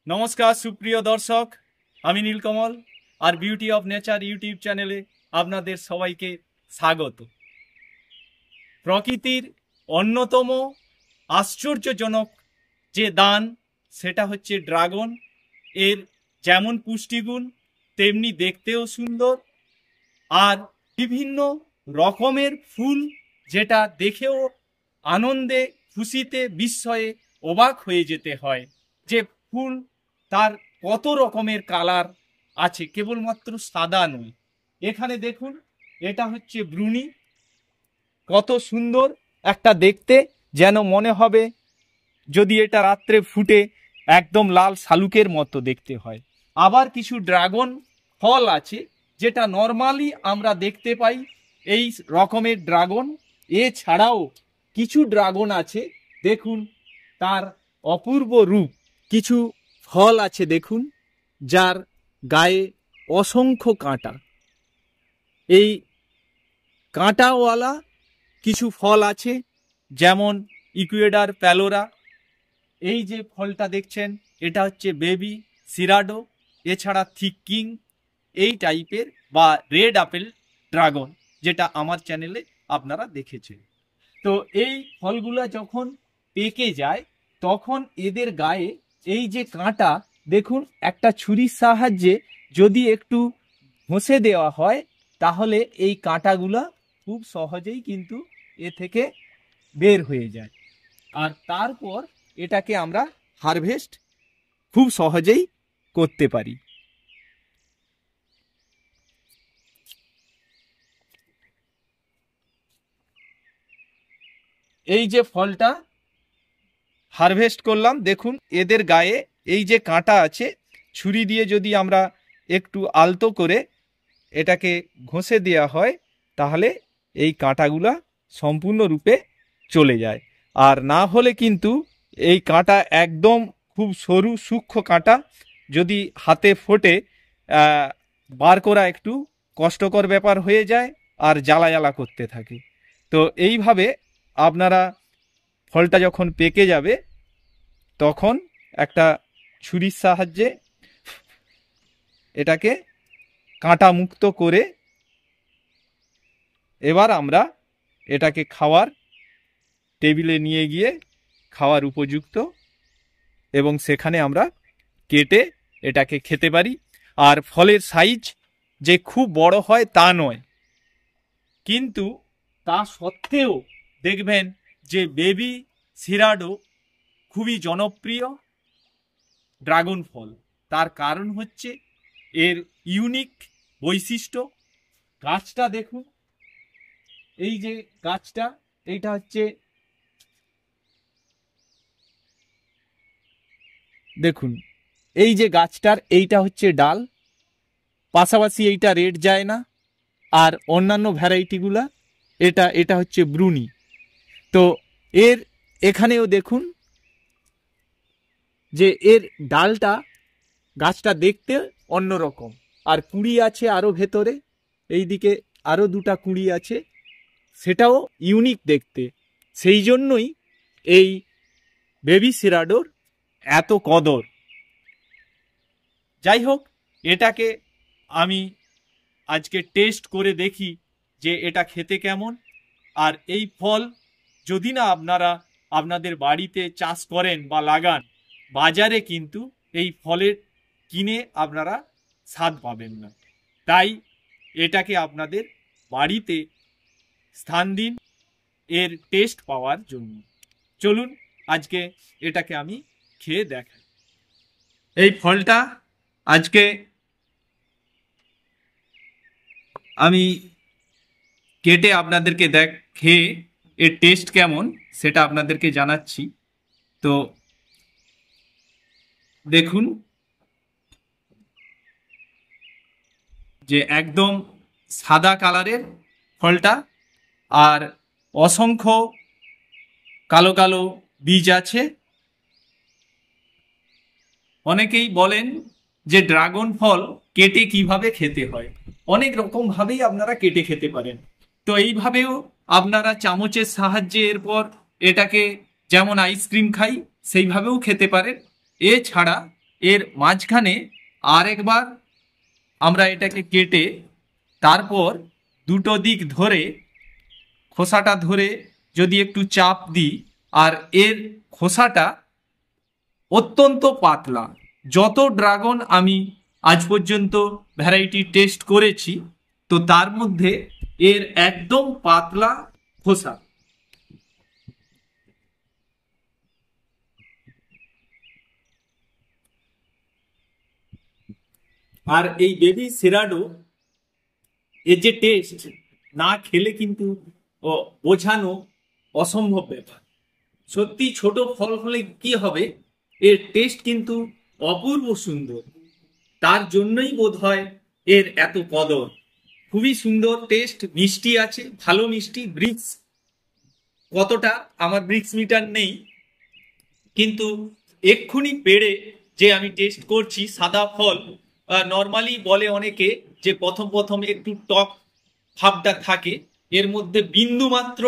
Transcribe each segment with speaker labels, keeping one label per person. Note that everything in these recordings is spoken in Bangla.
Speaker 1: नमस्कार सुप्रिय दर्शक आमी नीलकमल और बिউটি অফ নেচার यूट्यूब चैनेले आपनादेर सबाइके स्वागत। प्रकृतिर अन्यतम आश्चर्यजनक जे दान सेटा हच्छे ड्रागन। एर जेमन पुष्टिगुण तेमनी देखतेও सुंदर और विभिन्न रकमेर फुल जेटा देखेও आनंदे खुशीते विस्मये अबाक हये जेते हय जे फुल तार कत रकमेर कालार आछे, केवलमात्र सादा नय। एखाने देखुन एटा हच्छे ब्रुनी, कत सुंदर एकटा देखते जेन मने हबे यदि एटा रात्रे फुटे एकदम लाल शालुकेर मतो देखते हय। आबार किछु ड्रागन फल आछे जेटा नर्माली आमरा देखते पाई एई रकमेर ड्रागन। एछाड़ाओ किछु ड्रागन आछे देखुन तार अपूर्व रूप। किछु फल आछे देखुन जार गाये असंख्य काँटा। এই কাঁটাওয়ালা কিছু ফল আছে যেমন ইকুয়েডার প্যালোরা। এই যে ফলটা দেখছেন এটা হচ্ছে বেবি সিরাডো। এছাড়া থিক কিং এই টাইপের বা রেড আপেল ড্রাগন যেটা আমার চ্যানেলে আপনারা দেখেছেন। তো এই ফলগুলো যখন পেকে যায় তখন এদের গায়ে এই যে কাঁটা দেখুন একটা ছুরির সাহায্যে যদি একটু ঘষে দেওয়া হয় তাহলে এই কাঁটাগুলা খুব সহজেই কিন্তু এ থেকে বের হয়ে যায়। আর তারপর এটাকে আমরা হারভেস্ট খুব সহজেই করতে পারি। এই যে ফলটা হারভেস্ট করলাম দেখুন এদের গায়ে এই যে কাঁটা আছে ছুরি দিয়ে যদি আমরা একটু আলতো করে এটাকে ঘষে দেওয়া হয় তাহলে এই কাঁটাগুলা সম্পূর্ণরূপে চলে যায়। আর না হলে কিন্তু এই কাঁটা একদম খুব সরু সূক্ষ্ম কাঁটা, যদি হাতে ফোটে বার করা একটু কষ্টকর ব্যাপার হয়ে যায় আর জ্বালা জ্বালা করতে থাকে। তো এইভাবে আপনারা ফলটা যখন পেকে যাবে তখন একটা ছুরির সাহায্যে এটাকে কাঁটা মুক্ত করে এবার আমরা এটাকে খাওয়ার টেবিলে নিয়ে গিয়ে খাওয়ার উপযুক্ত এবং সেখানে আমরা কেটে এটাকে খেতে পারি। আর ফলের সাইজ যে খুব বড় হয় তা নয়, কিন্তু তা সত্ত্বেও দেখবেন যে বেবি সিরাডো খুবই জনপ্রিয় ড্রাগন ফল। তার কারণ হচ্ছে এর ইউনিক বৈশিষ্ট্য। গাছটা দেখুন, এই যে গাছটা এইটা হচ্ছে দেখুন এই যে গাছটার এইটা হচ্ছে ডাল, পাশাপাশি এইটা রেড যায় না আর অন্যান্য ভ্যারাইটিগুলা এটা এটা হচ্ছে ব্রুনি। তো এর এখানেও দেখুন যে এর ডালটা গাছটা দেখতে অন্যরকম আর কুঁড়ি আছে আরো ভেতরে, এইদিকে আরো দুটা কুঁড়ি আছে, সেটাও ইউনিক দেখতে। সেই জন্যই এই বেবি সিরাডোর এত কদর। যাই হোক, এটাকে আমি আজকে টেস্ট করে দেখি যে এটা খেতে কেমন। আর এই ফল যদি না আপনারা আপনাদের বাড়িতে চাষ করেন বা লাগান, বাজারে কিন্তু এই ফলের কিনে আপনারা স্বাদ পাবেন না। তাই এটাকে আপনাদের বাড়িতে স্থান দিন এর টেস্ট পাওয়ার জন্য। চলুন আজকে এটাকে আমি খেয়ে দেখাই। এই ফলটা আজকে আমি কেটে আপনাদেরকে খেয়ে এর টেস্ট কেমন সেটা আপনাদেরকে জানাচ্ছি। তো দেখুন যে একদম সাদা কালারের ফলটা আর অসংখ্য কালো কালো বীজ আছে। অনেকেই বলেন যে ড্রাগন ফল কেটে কিভাবে খেতে হয়। অনেক রকম ভাবেই আপনারা কেটে খেতে পারেন। তো এইভাবেও আপনারা চামচের সাহায্যে এরপর এটাকে যেমন আইসক্রিম খাই সেইভাবেও খেতে পারেন। এছাড়া এর মাঝখানে আরেকবার আমরা এটাকে কেটে তারপর দুটো দিক ধরে খোসাটা ধরে যদি একটু চাপ দিই, আর এর খোসাটা অত্যন্ত পাতলা। যত ড্রাগন আমি আজ পর্যন্ত ভ্যারাইটি টেস্ট করেছি, তো তার মধ্যে এর একদম পাতলা খোসা। আর এই বেবি সিরাডো এর যে টেস্ট, না খেলে কিন্তু বোঝানো অসম্ভব ব্যাপার। সত্যি ছোট ফল হলে কি হবে, এর টেস্ট কিন্তু অপূর্ব সুন্দর। তার জন্যই বোধ হয় এর এত কদর। খুবই সুন্দর টেস্ট, মিষ্টি আছে, ভালো মিষ্টি। ব্রিক্স কতটা আমার ব্রিক্স মিটার নেই, কিন্তু এক্ষুনি পেড়ে যে আমি টেস্ট করছি সাদা ফল। নর্মালি বলে অনেকে যে প্রথম প্রথম একটু টক ভাবটা থাকে, এর মধ্যে বিন্দু মাত্র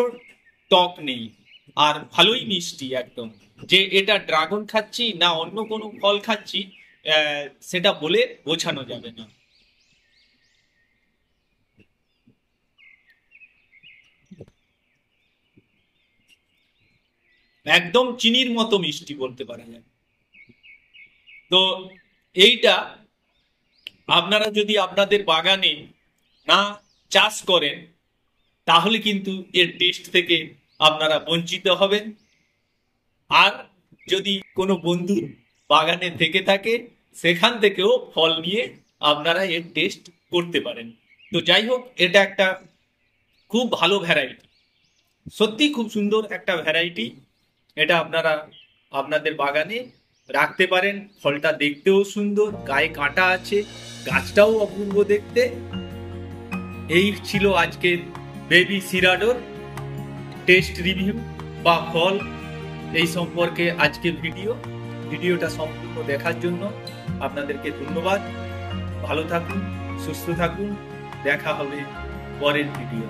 Speaker 1: টক নেই, আর ভালোই মিষ্টি একদম। যে এটা ড্রাগন খাচ্ছি না অন্য কোনো ফল খাচ্ছি সেটা বলে বোঝানো যাবে না। একদম চিনির মতো মিষ্টি বলতে পারা যায়। তো এইটা আপনারা যদি আপনাদের বাগানে না চাষ করেন তাহলে কিন্তু এর টেস্ট থেকে আপনারা বঞ্চিত হবেন। আর যদি কোনো বন্ধুর বাগানে থেকে থাকে সেখান থেকেও ফল নিয়ে আপনারা এর টেস্ট করতে পারেন। তো যাই হোক, এটা একটা খুব ভালো ভ্যারাইটি, সত্যি খুব সুন্দর একটা ভ্যারাইটি। এটা আপনারা আপনাদের বাগানে রাখতে পারেন। ফলটা দেখতেও সুন্দর, গায়ে কাঁটা আছে, গাছটাও অপূর্ব দেখতে। এই ছিল আজকের বেবি সিরাডোর টেস্ট রিভিউ বা ফল এই সম্পর্কে আজকের ভিডিওটা সম্পূর্ণ দেখার জন্য আপনাদেরকে ধন্যবাদ। ভালো থাকুন, সুস্থ থাকুন, দেখা হবে পরের ভিডিও।